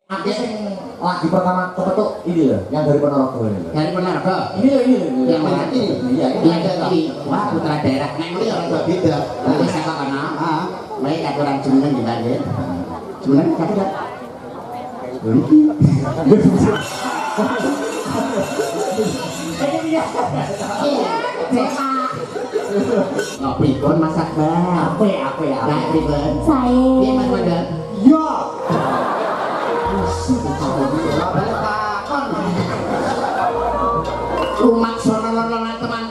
Aku sing lagi pertama kepetuk ini loh, yang dari Ponorogo ini loh. Dari Ponorogo. Ini loh, ini loh. Yang mana ini? Iya, ini. Wah, putra daerah. Nek ini orang beda. Nanti saka kana. Heeh. Baik aturan jeneng di Banten. Jeneng kata dak. Oh, pripun masak bang? Apa ya? Nah, pripun? Saya. Piye Mas Wanda? Iya. Umat sono-sono teman-teman.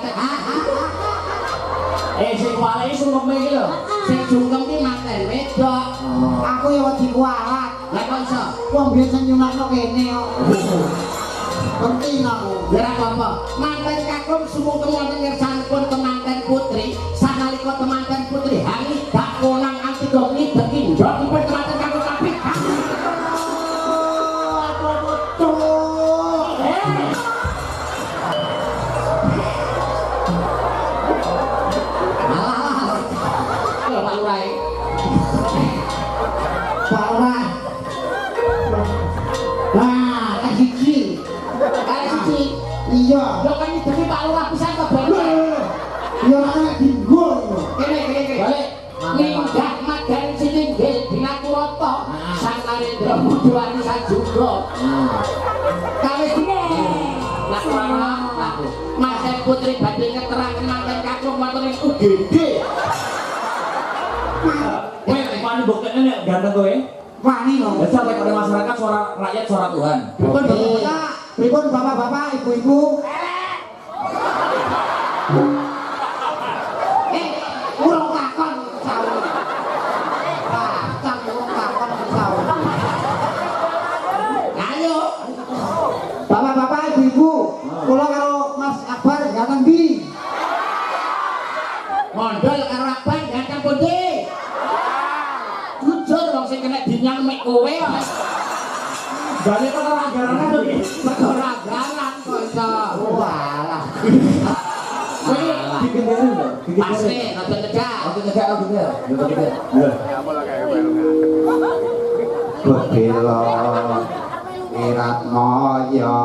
Sing kuali sungkem iki lho. Sing sungkem ki manten wedok. Aku ya wedi kualat. Lah kok iso? Wong biyen sing nyunatno kene kok. Penting aku. Ora apa-apa. Manten kakung sumungkem wonten ngersanipun temanten putri, sanalika temanten putri hangi dak konang anti goni deki njotipun temanten kakung tapi Aku betul. Pak Lurai. Pak Lurah. Nah, lagi siji. Kali siji. Iya. Lho kan iki demi Pak Lurah pisan kok balik. Ya ora dinggo. Kene. Balik. Minggah madan sininggil Binakurata. Sang Narendra Mudawani sajuga. Kawis dene. Lah ora aku. Manten putri badhe ngeteraken manten kakung wonten ing UGD. Weh, wani buktinya nih ganteng kowe. Wani lho. Ya sampai pada masyarakat suara rakyat suara Tuhan. Pripun bapak-bapak, ibu-ibu? Urung takon sawu. Urung takon sawu. Ayo. Bapak-bapak, ibu-ibu, kula karo Mas Akbar ganteng ndi? Mondol karo abang ganteng pundi? Jujur wong sing kena dinyang mek kowe kok. Balik ke anggaran tuh. Perkara anggaran kok iso. Walah. Kowe digenderin lho. Pasti rada cedhak. Oke, enggak, oke, enggak. Iya. Bedelo Irat Moyo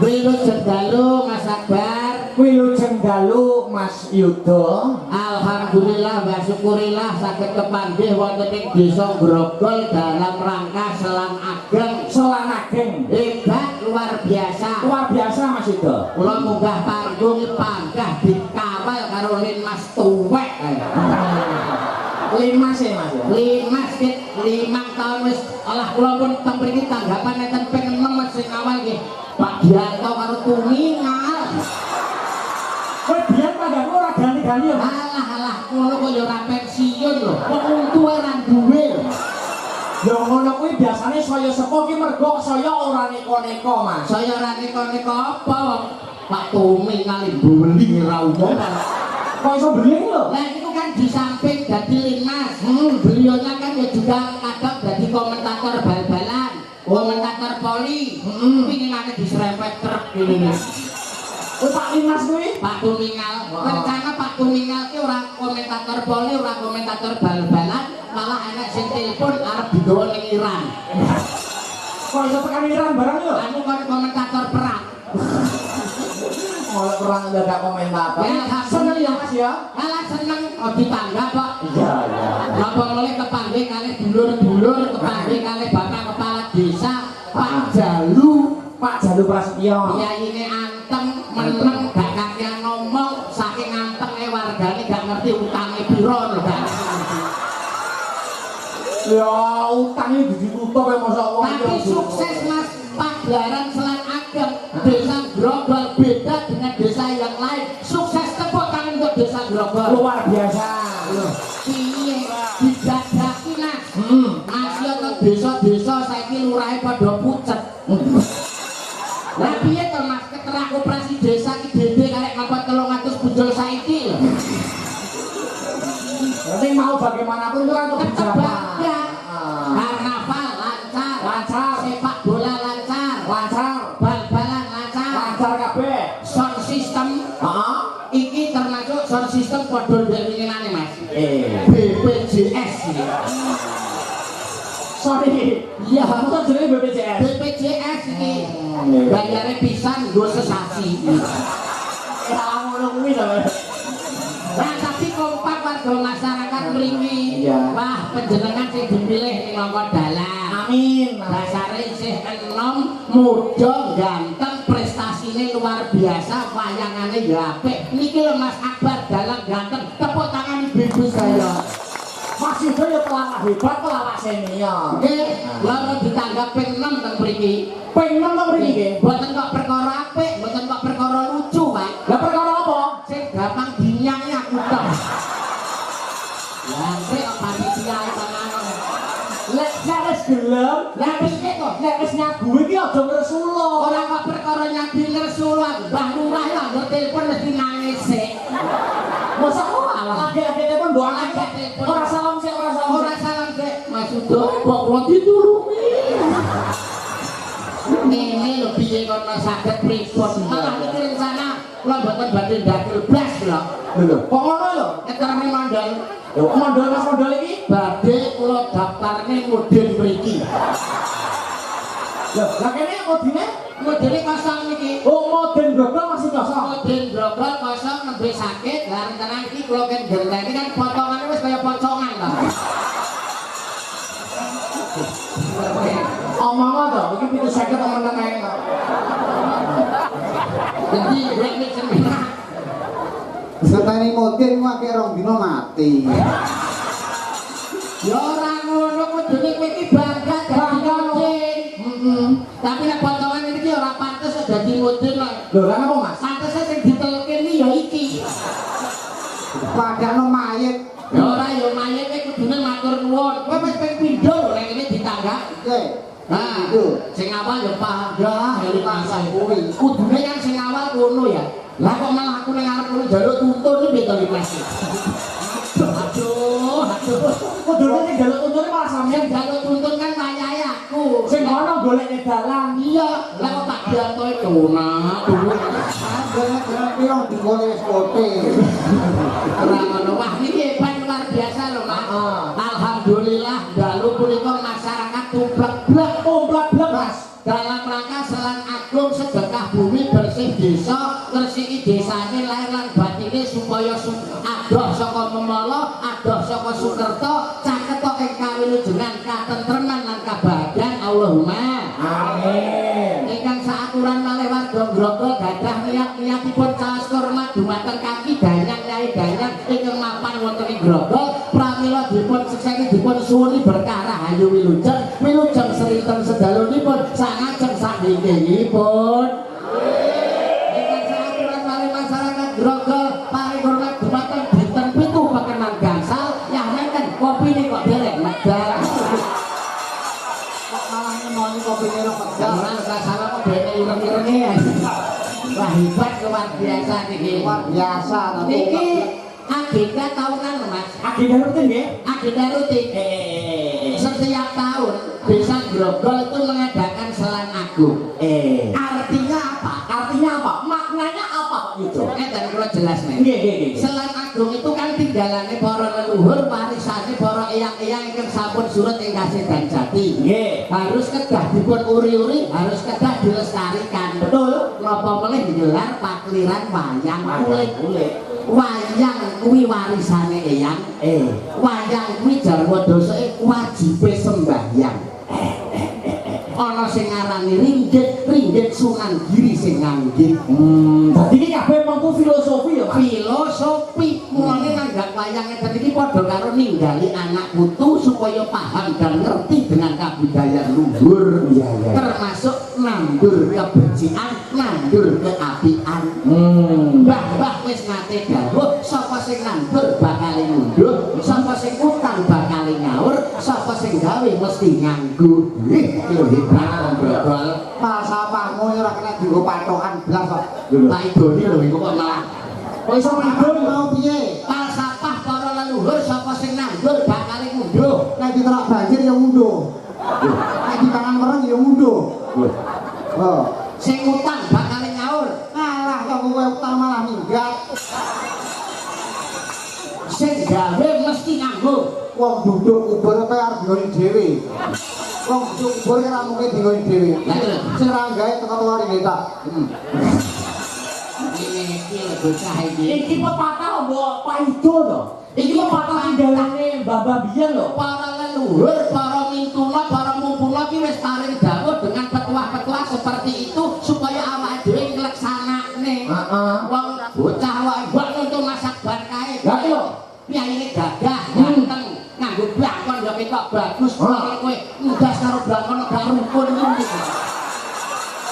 Wilujeng dalu Mas Akbar. Wilujeng dalu Mas Yudo. Alhamdulillah Alhamdulillah wa syukurillah saged kepanggih wonten ing Desa Grogol dalam rangka selang ageng. Selang ageng. Hebat luar biasa. Luar biasa Mas Yuda. Kula munggah panggung panggah dikawal karo Lin Mas tuwek. Limas ya Mas ya. 5 tahun wis alah kula pun teng mriki tanggapan nenten ping 6 sing awal nggih. Pak Dianto karo Tumingal. Kowe biyen panggamu ora ganti-ganti ya Mas. Alah ngono kok ya ora pensiun lho. Wong untu ora duwe. Ya ngono kuwi biasane saya sepuh ki mergo saya ora neko-neko Mas. Saya ora neko-neko apa wong Pak Tumingal beli ra umum. Kok iso beli lho? Lah itu kan di samping dadi Limas. Beliaunya kan ya juga kadang dadi komentator bal-balan, komentator poli. Pingin akeh diserempet truk ngene iki. Oh Pak Limas kuwi? Pak Tumingal. Rencana Pak Tumingal ki ora komentator poli, ora komentator bal-balan, malah enek sing telepon arep digawa ning Iran. Kok iso tekan Iran barang lho? Anu kon komentator perang. Mulai perang dadak komentator. Ya, Seneng ya Mas ya? Malah seneng ditangga kok. Iya iya. Napa mulai kepanggih kalih dulur-dulur, kepanggih kalih Bapak Kepala Desa Pak Jalu. Pak Jalu Prasetyo. Yaine anteng, meneng, gak kakean ngomong, saking antenge wargane gak ngerti utange piro lho gak. Ya utangnya ditutup ya masa wong. Tapi sukses Mas pagelaran Selang Ageng. Desa Grogol beda dengan desa yang lain. Sukses tepuk tangan untuk Desa Grogol. Luar biasa. Piye dijajaki Mas. Masih ke desa-desa saiki lurahe padha pucet. Lah piye to Mas keterak operasi desa ki dede karek ngapa 300 bujul saiki lho. Nanti mau bagaimanapun itu kan kebijakan. Karnaval lancar, Lancar. sepak bola lancar, Lancar. bal-balan lancar, Lancar kabeh. sound system. Heeh. Iki termasuk sound system padha ndelinane Mas. BPJS. Sorry. Iya, Kok jenenge BPJS? BPJS iki bayare pisan nggo sesasi. Ora ngono kuwi to. Nah, tapi kompak warga masyarakat mriki. Iya. Wah, panjenengan sing dipilih ning langkah dalan. Amin. Dasare isih enom, muda, ganteng, prestasine luar biasa, wayangane ya apik. Niki lho Mas Akbar dalang ganteng. Tepuk tangan ibu saya. Mas Yuda ya pelawak hebat, pelawak senior. Nggih, loro ditanggap ping 6 teng mriki. Ping 6 to mriki nggih. Mboten kok perkara apik, mboten kok perkara lucu, Pak. Lah perkara apa? Sing gampang dinyangi aku tok. Lah, kok panitia tenan. Lek wis gelem, Lah piye kok? nek wis nyagu iki aja ngresula. Ora kok perkara nyadi ngersulu Mbah Lurah ya nggo telepon mesti nangis sik. Masa lagi-lagi telepon doang aja. Telepon. Ora salam sik, ora salam. Ora salam sik. Mas Udo kok kula ditulungi. Ini lho piye kok saged pripun. Malah iki rencana kula mboten badhe ndakil blas lho. Lho, kok ngono lho? Keterane mandal. Ya modal Mas modal iki. Badhe kula daftarne mudin mriki. Lho, lah kene modine? Modele kosong iki. Oh, model Grogol masih kosong. Model Grogol kosong nembe sakit. Lah rencana iki kula kan genteni kan potongannya wis kaya pocongan to. Omong to, iki 50 temen-temen ae. Jadi ini seminar. Setani modin ku akeh rong dino mati. Ya ora ngono kudune kowe iki bangga dadi modin. Tapi nek potongan iki ora pantes dadi modin kok. Lho, lan apa Mas? Pantes sing ditelke iki ya iki. Padahal mayit. Ya ora ya mayit kudune matur nuwun. Kowe wis ping pindho lho nek iki ditangga. Oke. Nah, Itu. sing awal ya pangga Dari pasang kuwi. kudune yang sing awal ngono ya. Lah kok malah aku ning arep ngono njaluk tuntun iki to Mas. Aduh. Kudune sing jaluk tuntune malah sampeyan. Yang jaluk tuntun kan wayahe aku. Sing ngono golekne dalan. Iya, lah kok Pak Dianto itu nah dulu. Ada piro digone wis kote. Ora ngono. Wah niki hebat luar biasa lho, Mas. Alhamdulillah dalu punika masyarakat tumplek-blek Mas. dalam rangka Selang Agung sedekah bumi bersih desa, ngresiki desane lahir lan batine supaya adoh saka Memala adoh saka Sukerta caketa ing kawilujengan katentreman lan kabahagiaan Allahumma Amin. ingkang saaturan malih warga Grogol gadah niat-niatipun caos hormat dumateng kaki danyang nyai danyang ingkang mapan wonten ing Grogol pramila dipun sekseni dipun suwuni berkah rahayu wilujeng serinten sedalunipun sangajeng sakinggihipun ingkang saaturan malih masyarakat Grogol paring hormat dumateng dinten 7 pekenan gangsal yahnenten kopine kok derek medal Malah nyemoni kopine ora pedal. jangan salah kok dene ireng-irenge ya. Wah hebat luar biasa niki. Luar biasa tapi Niki agenda tahunan Mas. Agenda rutin nggih? Agenda rutin. Setiap tahun Desa Grogol itu mengadakan Selan Agung. Artinya apa? Artinya apa? Maknanya apa Pak Yudo? Dan kula jelas nih. Nggih, nggih, nggih. Selan Agung itu kan tinggalane para leluhur, warisane para eyang-eyang ingkang sampun surut ing kasih dan jati. Nggih. Harus kedah dipun uri-uri, harus kedah dilestarikan. Betul. Napa meneh gelar pakliran wayang kulit. Kulit. Wayang kuwi warisane eyang. Wayang kuwi jarwa dosake wajibe sembahyang. Ana sing ngarani ringgit Sunan Giri sing nganggit. Dadi iki kabeh mengko filosofi ya, Pak. Filosofi mulane nanggap wayange dadi iki padha karo ninggali anak putu supaya paham dan ngerti dengan kabudayaan luhur. Iya. Termasuk nandur kebencian, nandur keapian. Mbah-mbah wis nate dawuh sapa sing nandur bakal ngunduh, sapa sing utang bakal nyaur, sapa sing gawe mesti nganggo. Lho hebat Grogol. falsafahmu ora kena dienggo patokan blas kok. Tak idoni lho iku kok malah. Kok iso ngidul Mau piye? Falsafah para leluhur sapa sing nandur bakal ngunduh. Nek ditelok banjir ya ngunduh. Nek dipangan mereng ya ngunduh. Oh, Sing utang bakal nyaur. alah kok kowe utang malah minggat. Sing gawe mesti nganggo. Wong duduk kubur kowe arep digoni dhewe. Wong duduk kubur ora mungkin digoni dhewe. Sing ra gawe teko luar iki tak. Ini iki lho bocah iki. Iki pepatah mbok Pak Yudo to. Iki pepatah tinggalane Mbah biyen lho. Para leluhur, para mintuna, para mumpuna ki wis paring dawuh dengan petuah-petuah seperti itu supaya awake dhewe ngleksanakne. Heeh. Wong bocah wae mbok nuntun masak bar kae. Lah iki lho. Piyaine gagah, ganteng, nganggo blakon ya ketok bagus. Kalau kowe ndas karo blakon gak rukun iki.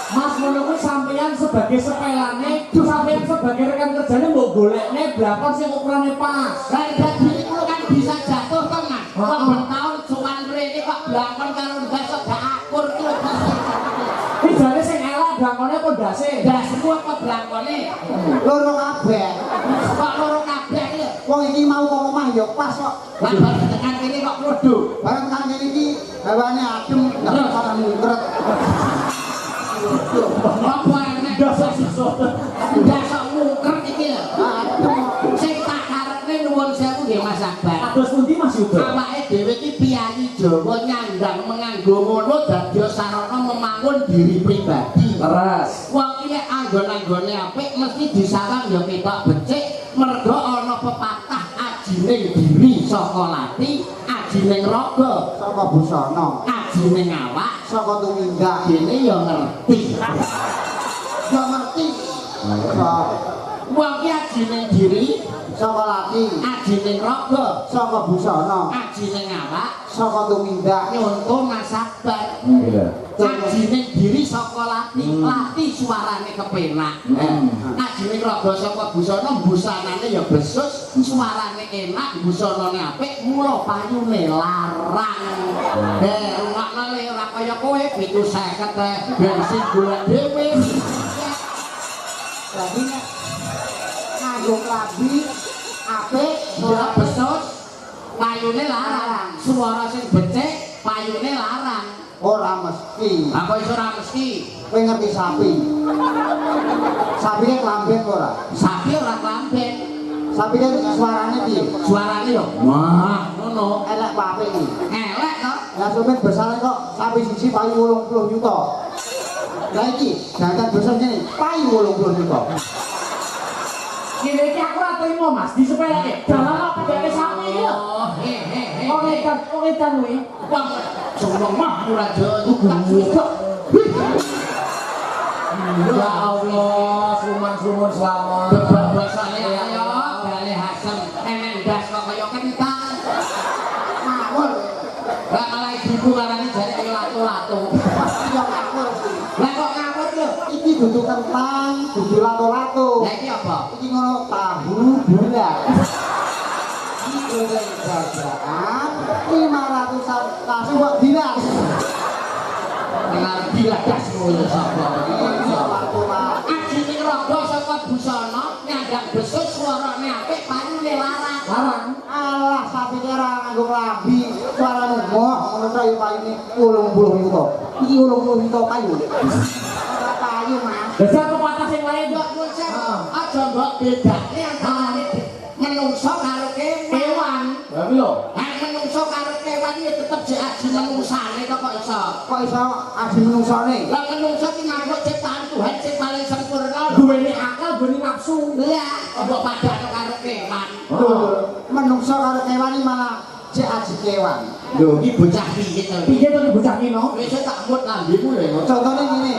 Mas ngono kuwi sampeyan sebagai sepelane, sampeyan sebagai rekan kerjane mbok golekne blakon sing ukurane pas. Lah dadi iku kan bisa jatuh to Mas. Wong ben taun cuman mrene kok blakon karo ndas kok gak akur ki lho. Iki jane sing elek blakone apa ndase? Dasmu apa blakone? Loro kabeh. Kok loro kabeh iki lho. Wong iki mau kok omah ya pas kok. Lah bar tekan kene kok klodho. Bareng kan kene iki hawane adem, ndak ora mungkret. Apa enek Ndase sesuk. ndas mungker iki lho. Adem. Sing tak karepne nuwun sewu nggih Mas Akbar. Kados pundi Mas Yudo? Awake dhewe iki piyayi Jawa nyandang menganggo ngono dadi sarana membangun diri pribadi. Leres. Wong iki nek anggon-anggone apik mesti disawang ya ketok becik mergo ana pepatah ajining diri saka lati, ajining raga, Saka busana, ajining awak, saka tumindak. dene ya ngerti. Ya ngerti. Wong iki ajining diri, Saka lati, ajining raga, saka busana, ajining awak, saka tumindak. nyonto Mas Akbar. Iya. Ajining diri saka lati, lati suarane kepenak. Ajining raga saka busana, busanane ya besus, suarane enak, busanane apik, mula payune larang. Rungokno le ora kaya kowe 750 bensin golek dhewe. Jadi nek nganggo klambi apik, Ora besus, payune larang. Suara sing becik, payune larang. ora mesti. Apa iso ora mesti? Kowe ngerti sapi? Sapi nek klamben ora? Sapi ora klamben. Sapi nek suarane piye? Suarane yo wah ngono. Elek apa apik iki? Elek to. Lah sampeyan besar kok sapi siji payu 80 juta. Lah iki jangan besar ngene, payu 80 juta. Ngene iki aku ora trimo Mas, disepeleke. Dalan apa dene sapi iki lho. Wong edan kuwi. Wong jombong mah ora tak cucuk. Ya Allah, suman-sumun selamat. Basane ayo gale hasem enek ndas kok kaya kentang. Ngawur. Lah malah ibuku larane jare kaya latu-latu. Ya ngawur. Lah kok ngawur lho? Iki dudu kentang, dudu lato-lato. Lah iki apa? Iki ngono tahu bulat. Iki goreng jajan 500-an kasih buat dinas. Dengar biladas ngono sapa iki. Iya lato-lato. Ajine rogo saka busana nyandang besuk suarane apik payune larang. Larang. Alah sapi kira nganggo klambi, suarane moh ngono kae paine 80 juta. Iki 80 juta kayu. Ora kayu, Mas. Dasar pepatah sing lain Mbok kucing aja mbok bedake antara menungso karo kewan. Lah iki lho. Nek menungso karo kewan ya tetep jek aji menungsane kok iso. Kok iso aji menungsane? Lah menungso ki nganggo ciptaan Tuhan sing paling sempurna. Duweni akal, duweni nafsu. Lah, mbok padane karo kewan. Lho, menungso karo kewan iki malah jek aji kewan. Lho, iki bocah piye to? Piye to nek bocah kino? Wis tak mut lambemu lho. Contohnya gini.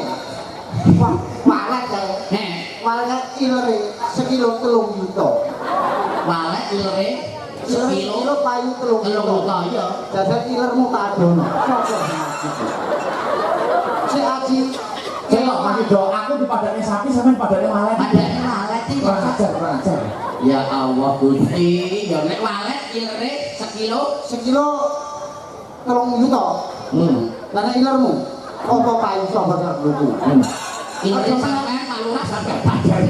Wah, walet kae. Heh, Walet ilere sekilo 3 juta. walek ilere sekilo Sekilo payu 3 telung juta. juta ya. Dadak ilermu tak adono. Sopo ngaji. Si aji Cek kok masih do aku dipadane sapi sampean padane malah. Padane walek iki Kurang ajar, kurang ajar. ya Allah Gusti, ya nek walek ilere sekilo. sekilo 3 juta. Lah nek ilermu apa payu sapa sak luku. Ilere sampean malurah sampean badan.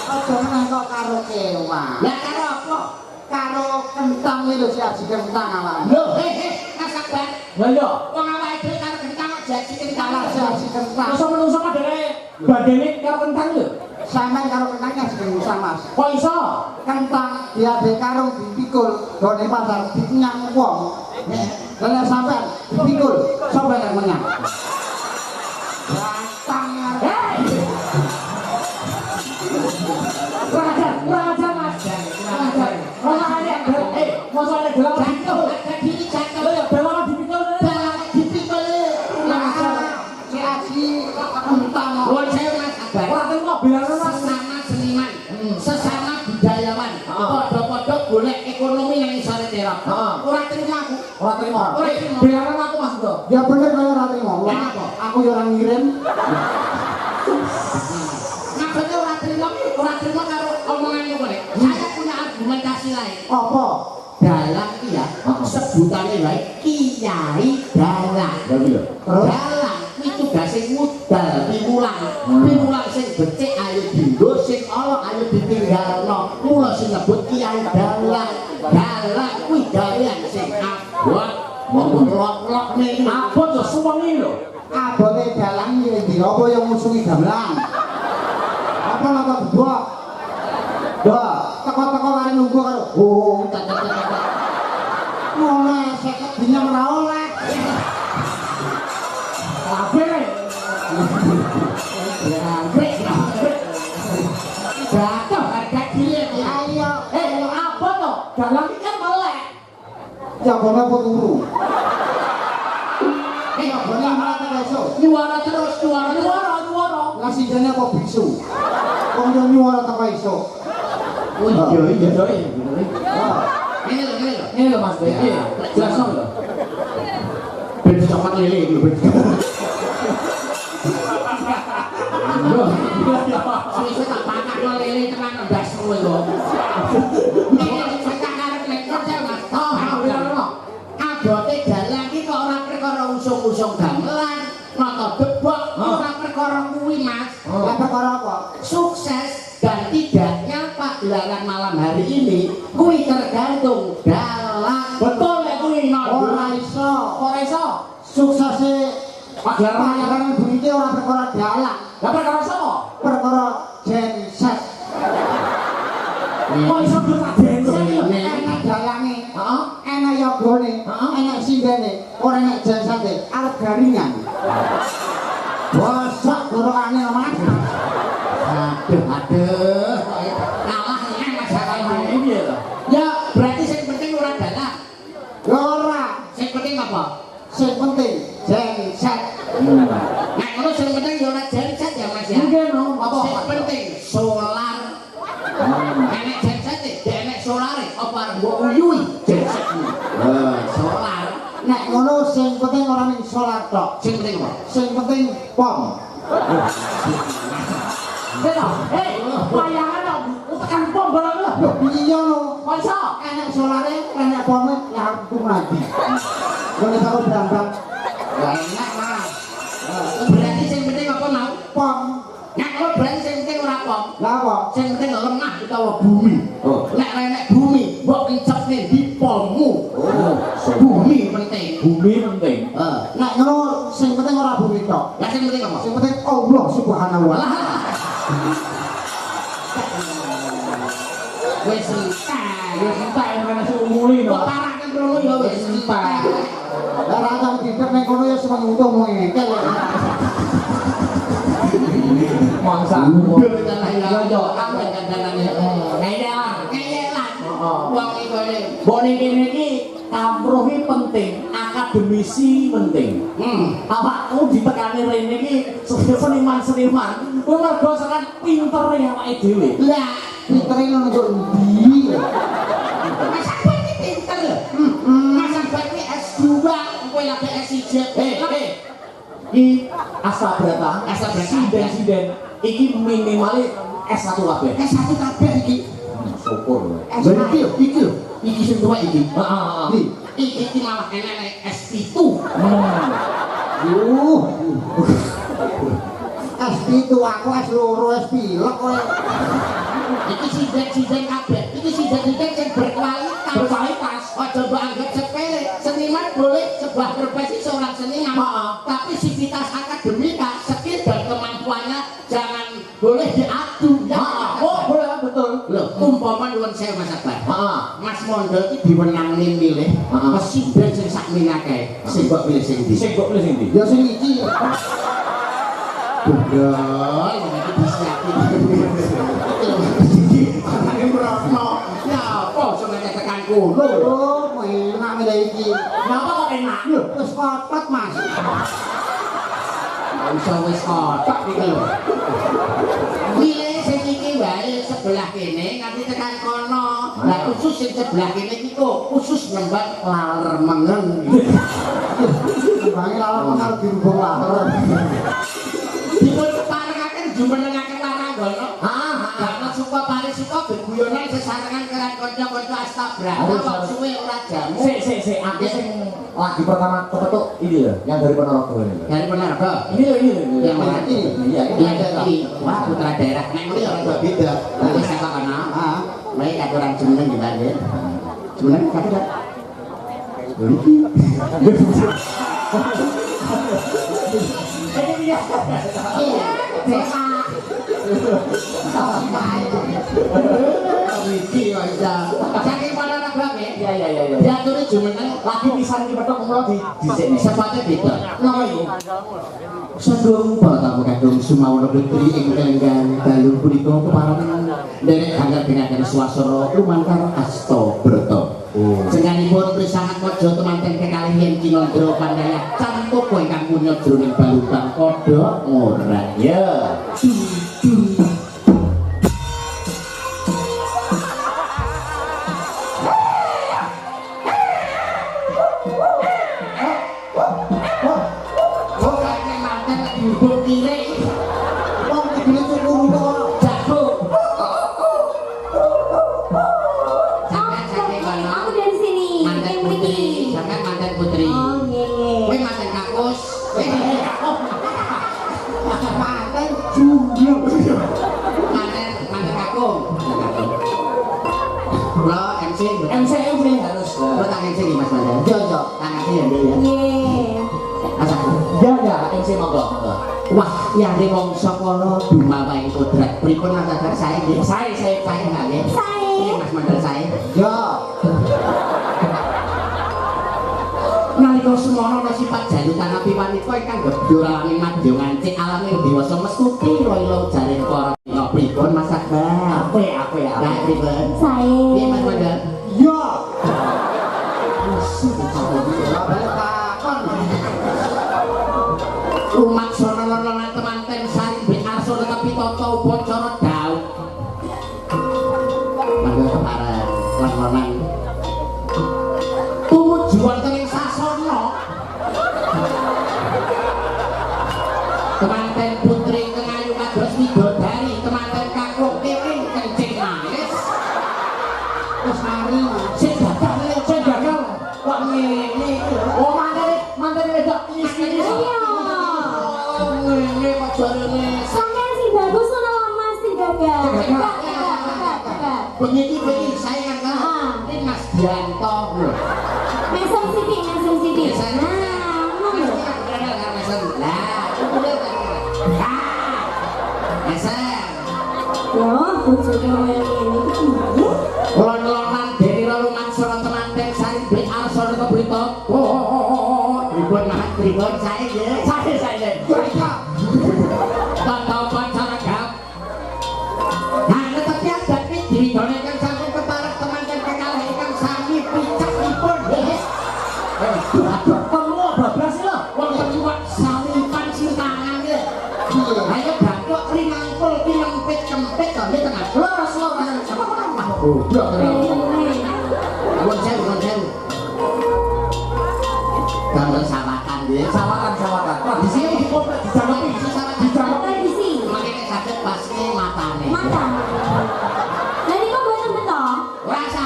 Aja meneh kok karo kewan. Lah karo apa? Karo kentang iki lho si aji kentang awak. Lho, Mas Akbar. Lah iya. Wong awake dhewe karo kentang kok jadi kentang. Kalah si aji kentang. Masa menungso padane badane karo kentang lho. Sampeyan karo kentangnya segengusa Mas. Kok iso? Kentang diade karung dipikul gone pasar dinyang wong. Lah nek sampeyan dipikul sapa yang menyang? Batangnya. Kurang ajar Mas. Kurang ajar. Masa ada masa ada gelang Jatuh, dipikul. ada diri jatuh. Lho ya belang dipikul. Balang dipikul. Si aji kentang. Nuwun sewu Mas Akbar. Ora terima bilane Mas. Sesama seniman, sesama budayawan, padha-padha golek ekonomi nang isore terap. Ora terima aku. Ora terima. Ora terima. Bilane aku Mas to. Ya bener kaya ora trimo. Kenapa? Aku ya ora ngirim. Maksudnya ora terima karo omongan kowe. Saya punya argumentasi lain. Apa? Dalang iki ya, sebutane wae Kiai Dalang. Lah iya. Dalang kuwi tugase ngudal piwulang. Piwulang sing becik ayo dienggo, sing ala ayo ditinggalno. Mula sinebut Kiai Dalang. Dalang kuwi dalang sing abot. Wong lok-lok ning Abot yo suwengi lho. Abote dalang iki ndi apa yang musuhi gamelan? Apa napa gebok? Wah, teko-teko kare nunggu karo. Oh, ngono 50 dina ora oleh. Kabeh. jatuh harga diri ya. Ayo, Abot to. Dalang iki kan melek. jabone apa turu? Jabone malah tak iso. Nyuara terus, nyuara terus. Nyuara. Lah sijane apa bisu? Wong yo nyuara tak iso. Oh iya iya. Wah, Ini lho. Ini lho Mas Beki. Jelas lho. Ben coklat lele iki ben. Suwe tak panak no lele tenan ndas kowe kok. Ini cerita karep lekor saya Mas. Abote dalang iki kok ora perkara usung-usung gamelan, nata debok, ora perkara kuwi Mas. lah perkara apa? Sukses dan tidaknya pagelaran malam hari ini kuwi tergantung dalang. Betul nek kuwi Ora iso. Ora iso. Suksese Pagelaran pagelaran bunyi ora perkara dalang, Lah perkara sapa? perkara genset. Kok iso duta densen lho? Enak dalange, Heeh. enak yogane, enak sindene, ora enak jensate, arep garingan. Bosok gorokane Mas. Aduh. sing penting genset. Nek ngono sing penting ya ora genset ya Mas ya. Mungkin no, apa? Sing penting solar. Nek genset nek solar apa arep mbok uyui genset. Solar. nek ngono sing penting ora ning salat tok. Sing penting apa? Sing penting pom. Beto, bayangan dong, tekan pom barang lah. Lho piye ngono? Masa? Enek solare, enek pome, nyambung lagi. Ngono karo brambang. Ya enak lah. Berarti sing penting apa mau? Pom. Nek kalau berarti sing penting ora pom. Lah apa? Sing penting lemah utawa bumi. Nek renek bumi, mbok kencetne di pommu. Bumi penting. Bumi penting. Nek ngono sing penting ora bumi tok. Lah sing penting apa? Sing penting Allah Subhanahu wa taala. Wis entek. Wis entek ana sumuli Kok no. paraken krono ya wis entek. Lah ra tau didep ning kono ya semang untung ngengkel. Mangsa. Ya yo ambek kandhane. Ngeyelan, ngeyelan. Wong iku ne. Mbok ning kene iki kampruh iki penting, akademisi penting. Awakmu ditekani rene iki seniman-seniman, kuwi mergo sakan pintere awake dhewe. Lah, Pintere ngono kok ndi? masa kowe iki pinter lho. Masa kowe iki S2, kowe lagi S1. Iki Astabrata, Astabrata. Sinden iki minimal S1 kabeh. S1 kabeh iki. Syukur. Lah iki yo, iki yo. Iki sing tuwa iki. Heeh. Iki malah enek S7. S7 aku S2, S pilek kowe. Iki sinden kabeh. Iki sinden sing berkualitas. Berkualitas. Aja mbok anggap sepele. Seniman boleh sebuah profesi seorang seniman. Tapi sivitas akademika, skill dan kemampuannya jangan boleh diadu. Oh, boleh betul. Loh, umpama nuwun sewu Mas Akbar. Heeh. Mas Mondo iki diwenangne milih presiden sing sak minake. Sing mbok pilih sing ndi? Sing mbok pilih sing ndi? Ya sing iki. Betul, iki disiapin. Anake merokno. Ya apa sampe tekan kono. Oh, enak milih iki. Kenapa kok enak? Lho, wis kotot, Mas. Usah wis kotak iki lho. Milih sing iki wae sebelah kene nganti tekan kono. Lah khusus sing sebelah kene iki kok khusus nyembah laler mengen. Bangi lawan pengar dirubung laler. Dipun keparengaken jumenengaken laranggono. Karena suka pari suka beguyonan sesarengan keran kanca-kanca Astabrata kok suwe ora jamu. Sik, aku sing lagi pertama kepetuk ini loh, yang dari Ponorogo ini. Dari Ponorogo. Ini loh. Yang mana ini? Iya, Iya, ini. Wah, putra daerah. Nek ngono ya ora beda. Tapi saka kana. Ah, Baik aturan jeneng di Bali. Jeneng kata dak. Ini dia. Iya, desa. Iki kok isa. Saking Ponorogo nggih. Iya. Diaturi jumeneng Lagi pisan iki petok kula di dhisik nih. sepate beda. Napa iki? Sedurung tamu kadung sumawana betri ing tenggang dalu punika keparengan derek hanggar-hanggar swasana lumantar Astabrata. Jenenganipun pisangat mojo temanten kekalih yen kinandra pandaya cantuk ingkang punya jroning balutan kodhok ora. Ya. Kok kene manten diubung kire wong kudune cukur kok. jago. Saking kono. Aku dari sini. Manten Yang putri, begini. sampean manten putri. Oh, nge. Kowe manten kakus. Manten jumblung. Manten kakung. Lo MC. MCM nih harus. Lo tak MC nih Mas Mandan. Yo yo. Tak MC ya dia ya. Ye. Asaku. Ya, MC monggo. Wah, yang di mongso kono dumawa ing kodrat. Pripun natakan saya nggih? Saya Saya nggih. Saya. Ini Mas Mandan saya. Yo. Nalika semono ana sifat jalutan api wanita ingkang gebyo alami madya ngancik alami dewasa mestuti ilo jaring para pripun Mas Akbar. Apa ya? Lah pripun? Piye Mas Saya. Mandan? Yo. Ora balik takon. Adianto lho. Mesem sithik, mesem sithik. Nah, ngono. Lah, Mesem. Loh, bojone ngene iki piye? Lon-lonan dene lolongan sora temanten sari be asor ke berita. Ribut mah ribut saya ye. Saya. Tata pacara gap. Nah, tetapi ada iki diridone kan saking keparek temanten kekalih kan sami picakipun. Kamu bablas lho. Wonten kuat salipan sintangan ye. Ayo batok ringangkul ki lempit-kempit to nggih tengah. Lurus. Goblok Gon sewu. Gambar sawakan nggih. Sawakan. Wah, di sini dipotret dijanoki. Tradisi. Makanya sakit paske matane. Mata. Lah niku mboten beto. Rasa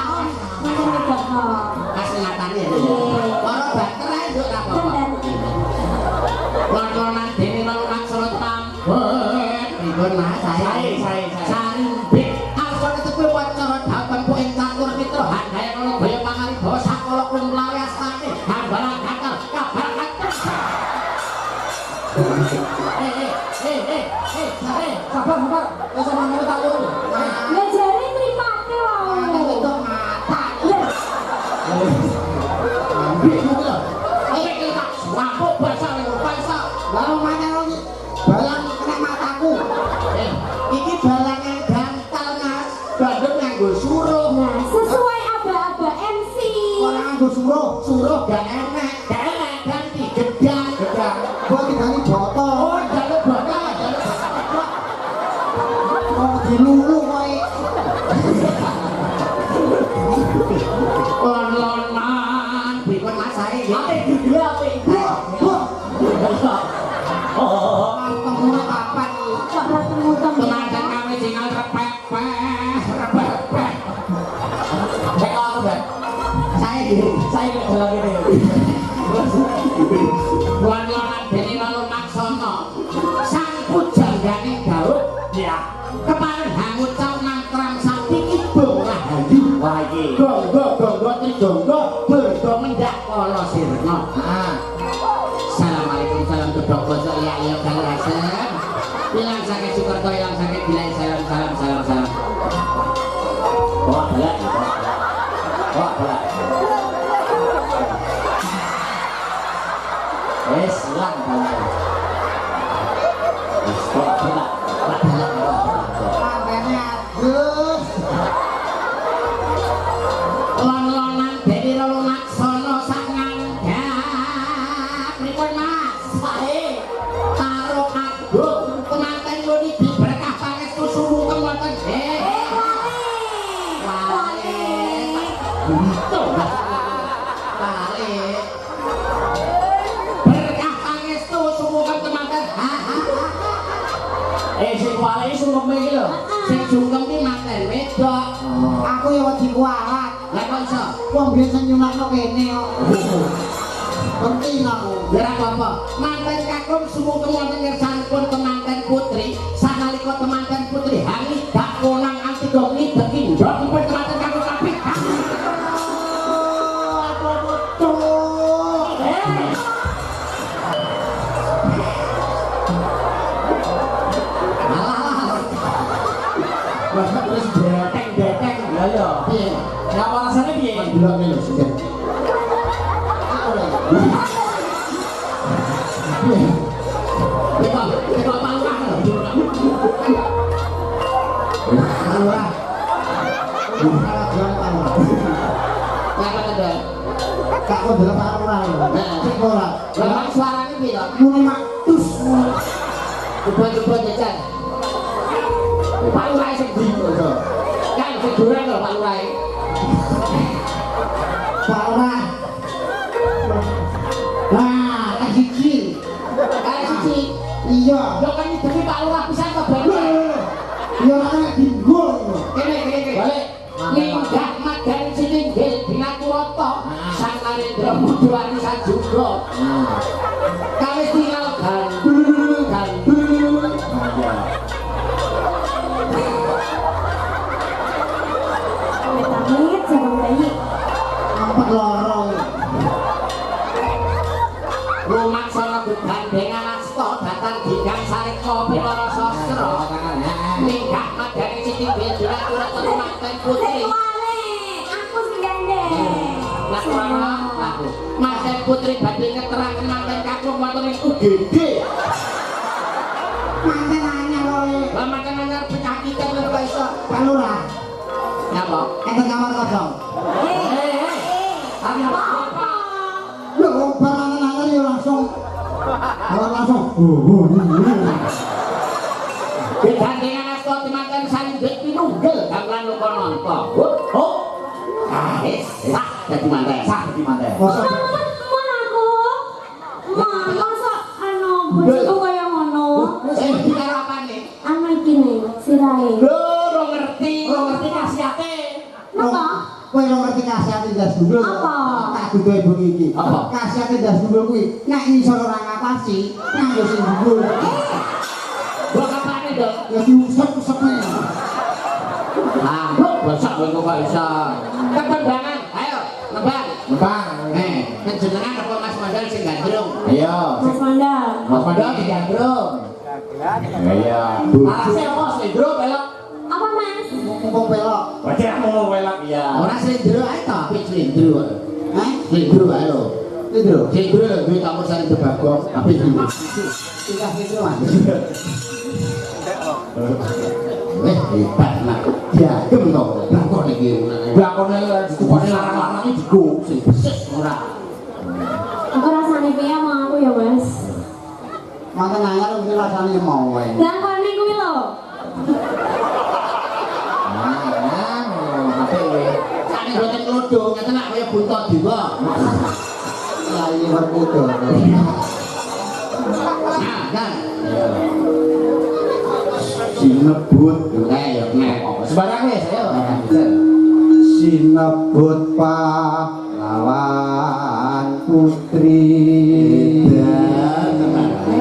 Mboten beto. paske matane. Para banter ae nduk ra apa-apa. Bener. Lon-lonan dene lolongan sorot tam. Ribun mas saya. Sarimbe. Asal tepe wacara dapan po ing catur mitra handaya kala baya pangari bawa sakala kumlawe astane. Hambalan kakal kabar kakal. Sabar. Wis sama ngono tak urung. Lah jare mripate wae. Itu mata. Wapuk basa basa. Lalu mana lagi? Balang kena mataku. Iki balang yang gantal mas. Bandung nganggo suruh. Nah, sesuai aba-aba MC. Orang nganggo Suruh gak enak. Ganti gedang. Gua tinggali botol. Oh jaluk botol. Oh, dilulu kowe. Lon-lonan. Bikon mas saya. Apik gila apik. Oh. Ketemu kapan? Kok ra temu-temu. Tenaga kami tinggal repepeh. Aku ben. Saya gini. Saya jalan ini. Lon-lonan dene lalu maksono. Sang pujanggane Daud. Ya. Kemarin hangut cau mantram sakti ibu rahayu. Wah iki. Gonggo tridonggo berdo mendak kala sirna. Assalamualaikum salam gedhok basa iya kang rasen. Ilang sakit Sukerto ilang sakit bilai salam. Wah, balak. Wes lang balak. Wes kok balak. Ambene adus. Lon-lonan dene lolo maksono sak ngandhap. Pripun Mas? Sae. Karo agung penganten ngoni diberkah pangestu suwu kemboten. Wale. Berkah pangestu suwu kemanten. Sing wale sungkem iki lho. Sing jungkem ki manten wedok. Aku ya wedi kualat. Lah kok iso? Wong biasa nyunakno kene kok. Penting aku. Ora apa-apa. Manten kakung suwu kemanten ngersanipun temanten putri. Sanalika temanten putri hangi dak konang antiga ngideki ndok pun temanten kakung kapit. Masa terus deteng. Lah yo. Piye? Ngapa rasane piye? Delok lho sing. Kita pangkah lho. Ora. Salah jalan tahu. Ngapa kendel? Kak kok delok karo ora lho. Sing ora. Lah suarane piye to? Muni maktus. Coba jajan. Pak Lurah sing ndi? Kan sing durang lho Pak Lurah. Pak ora. Nah, tak siji. Kae siji. Iya. Yo kan demi Pak Lurah pisan kok ben. Ya ora kena dinggul. Kene. Balik. Ninggah madan sininggil binakurata. Sang Narendra Mudawani sajuga. Kawis tinggal gandul. Amit-amit jangan bayi. Ampet loro. Lumaksana begandengan asta datang dinggang sarika pitara sastra. Minggah madani Siti Bedina turut manten putri. Aku sing gandeng. Lah ora aku. Manten putri badhe ngeteraken manten kakung wonten ing UGD. Manten anyar kowe. Lah manten anyar penyakitan lho iso. Kan ora. Napa? Enten kamar kosong. Ari apa? Lho, barang anyar yo langsung. Langsung. Begandengan asta manten sanjek pinunggel gamelan Lokananta. Oh. Sak dadi manten. Sah di manten. Kosong. Masa anu bojoku kaya ngono. Sing dikaro apane? Anu iki nih, sirahe. Lho, ora ngerti. Ora ngerti khasiate. Napa? Kowe ora ngerti khasiate ndas dulu. Apa? Tak duwe bengi iki. Apa? Khasiate ndas dulu kuwi nek ngisor ora ngapasi, nganggo sing dhuwur. Kok apane, Dok? Ya diusap-usapne. Ah, bosok kowe kok iso. Ketembangan, ayo, nembang. Bang. Jenengan apa Mas Mandal sing gandrung? Ayo. Mas Mandal. Mas Padang digandrung. Iya. Alase apa slendro pelok? Apa Mas? Mumpung pelok. Wajah mau pelok iya. Ora slendro ae to, tapi slendro. Hah? Slendro ae lho. Itu. Slendro duwe tamu sari Debagong, tapi slendro. Tidak gitu Mas. Hebat nak. Diagem to. Bakon iki. Bakone dikupone larang-larang iki digo sing beses ora. Aku rasane piye mau aku ya Mas? Manten anyar mesti rasane mau wae. Lah kene kuwi lho. Sane boten klodo, ngeten nak kaya bunta dewa. Ya iki werkudo. Nah, kan. Sinebut Ya, nek. Sembarang wis ayo. sinebut pahlawan putri.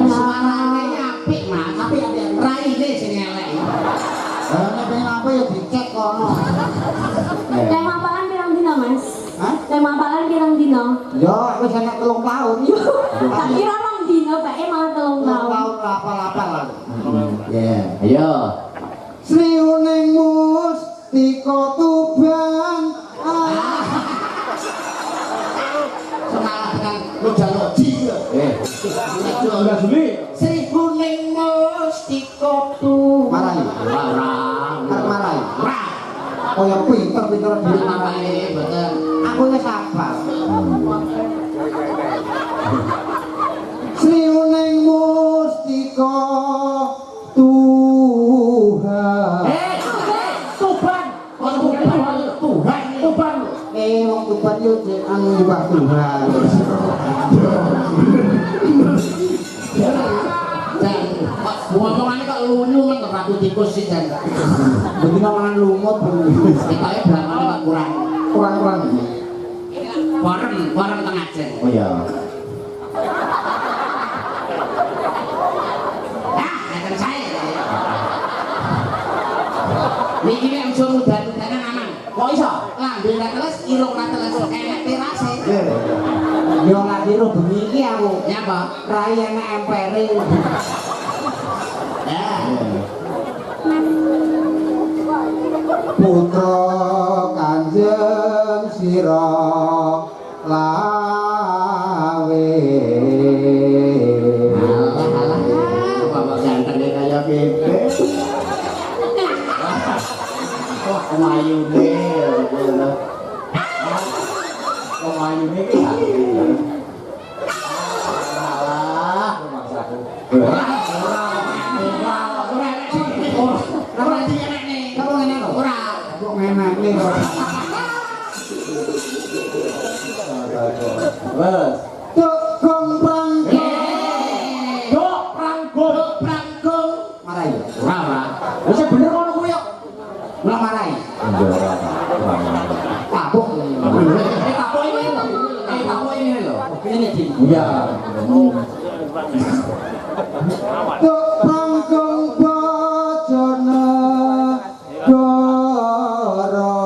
Suarane apik, Mas. Tapi raine sing elek. Nek pengen apa ya dicek kono. Lek mapalan pirang dina Mas? Hah? Lek mapalan pirang dina? Yo wis enek 3 tahun. Tak kira 6 dina bae malah 3 tahun. Tahun lapal-lapal lah. Ya, ayo. Sriuning mustika Tuban. Semalah dengan loja-loji. Enggak Juli. Seribu ning mustika tu. Marahi. Ora. Arep marahi. Ora. Kaya pinter-pinter dhewe Apa marahi. ini betul? Aku ya sabar. Sriuning mustika Tuhan. Tuban. Tuhan. Tuban. Wong Tuban yo anu nyembah Tuhan. Dan ngomongane kok lunyu men ratu tikus sih dan. Betina mangan lumut ben. Ketoke blamane kok kurang. Kurang-kurang. Bareng tengah jen. Oh iya. Ngeten sae. Niki nek unsur udan-udanan aman. Kok iso? Lambe ra teles, irung ra teles, enek terase. Yo lak diro bengi iki aku. Nyapa? Rai enek empere. Ya. Putra Kanjeng Sira lawe. Bapak ganteng kaya bebek. Wah, kemayune. Kemayune ki. Alah, maksaku. Ora dienek. Kamu ngene lho. Ora. Kok menek nih kok. Wes. Tuk komprang. Dok pranggung. Prangkung. Marai. Ora. Wis bener ngono kuwi kok. Lah marai. Ora. Tabuk. Tapo ini lho. Tapo ini lho. Ini di. Iya. Tuk pranggung bojone doro.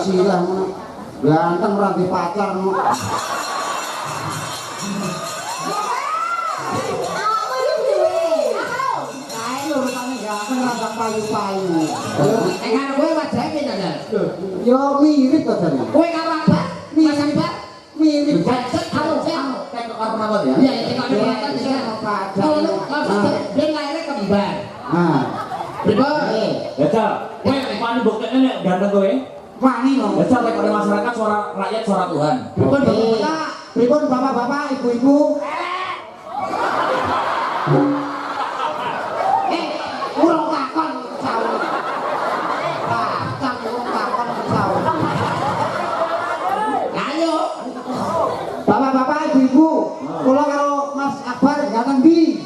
silah ganteng ora di pacar. Payu-payu. Nek karo kowe wajahe piye to, Yo mirip to jane. kowe karo Akbar, Mas Akbar, Mirip. Jaset karo Kayak kok penonton ya. iya iki kok penonton iki. Kalau maksudnya dia lahirnya kembar. Nah, Pripun? Ya, Cal. Kowe wani buktine nek ganteng kowe. wani no. Ya, Cal, nek masyarakat suara rakyat suara Tuhan. Pripun Oke. Bapak? Pripun bapak-bapak, ibu-ibu? Urung takon sawu. Bacang urung takon sawu. Ayo, Bapak-bapak, ibu-ibu, kula karo Mas Akbar ganteng ndi?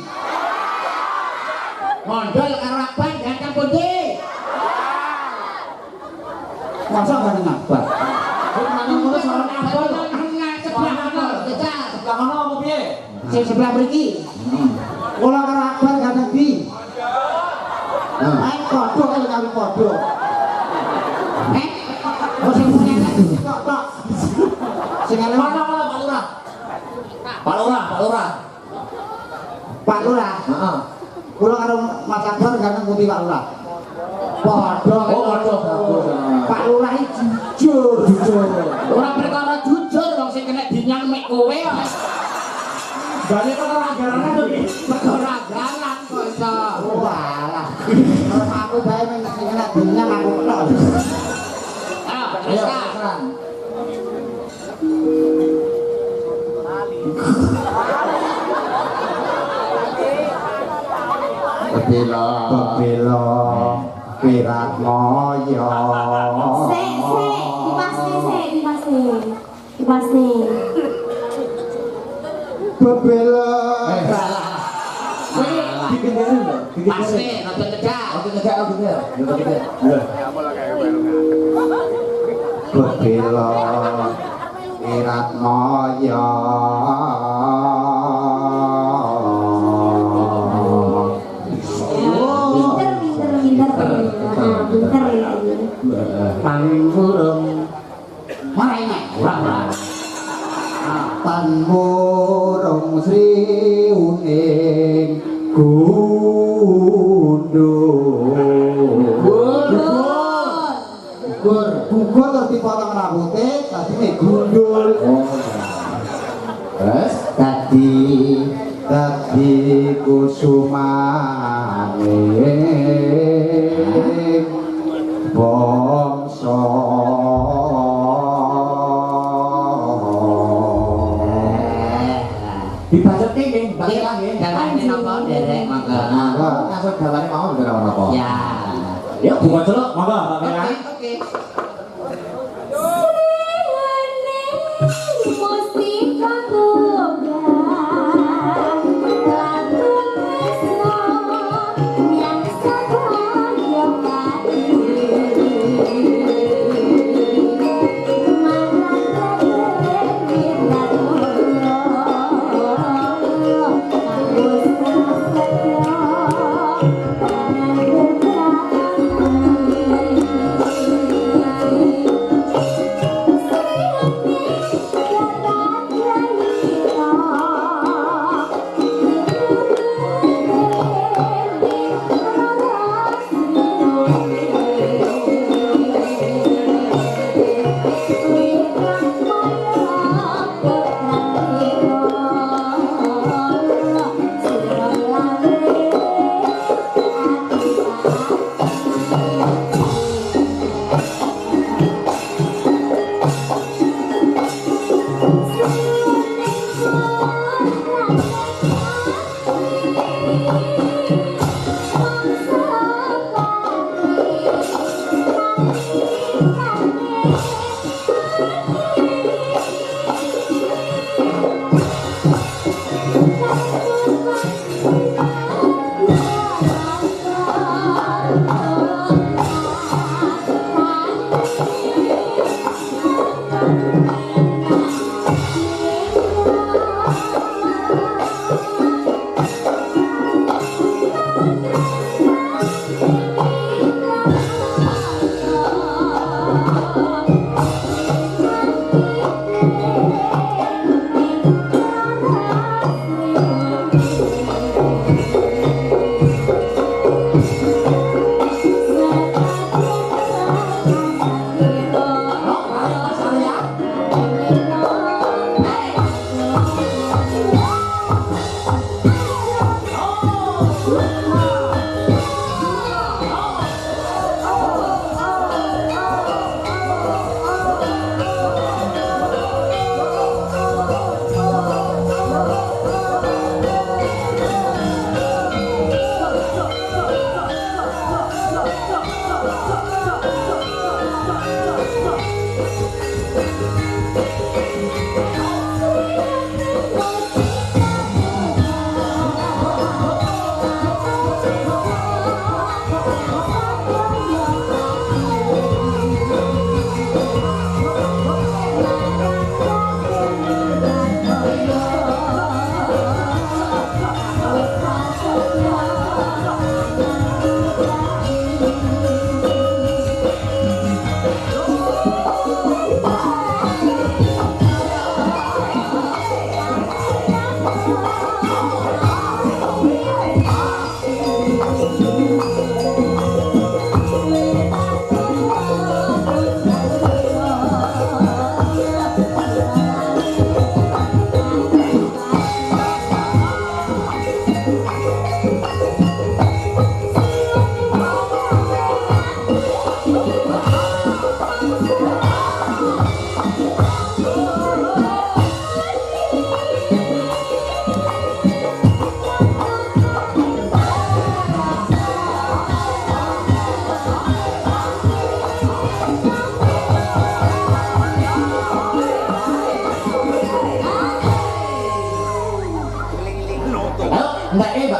mondol karo Akbar ganteng pundi? Masa ganteng Akbar? Kowe nang ngono suara Akbar Akbar. sebelah mana? Kejar. Sebelah kono apa piye? Sing sebelah mriki. Kula karo Akbar ganteng ndi? Ayo padha kali kami padha. Oh sing ngene. Tok. Sing elek Mana Pak Lurah? Pak Lurah, Pak Lurah. Pak Lurah. Heeh. Kula karo Mas Akbar ganteng pundi Pak Lurah? Padha. Oh, waduh, bagus. Pak Lurah iki jujur. Ora perkara jujur wong sing kena dinyang mek kowe kok. Balik kok ora garane to iki. Perkara galan kanca. Walah. Kalau aku bae men sing enak dinyang aku tok. Ayo, Ayo, terus Kak. terang. Bebela pirat moyo. Dipasti. Bebela Kowe digenderin lho, Pasti digenderin. rada cegah. Oke, ngejak aku gender. Iya. bebela pirat moyo. Pinter ya. Pangurung. Marene. Panmurung sriuning gundul. Gugur terus dipotong rambutnya, tadi gundul. Terus Tadi kusumane bangsa. dibacet nggih, balik lagi. Gawane napa derek mangga. Nah, kasut gawane mau ora apa-apa. Ya. Yuk, buka celuk, monggo, Mbak Mira. Oke. Thank you. Ndeke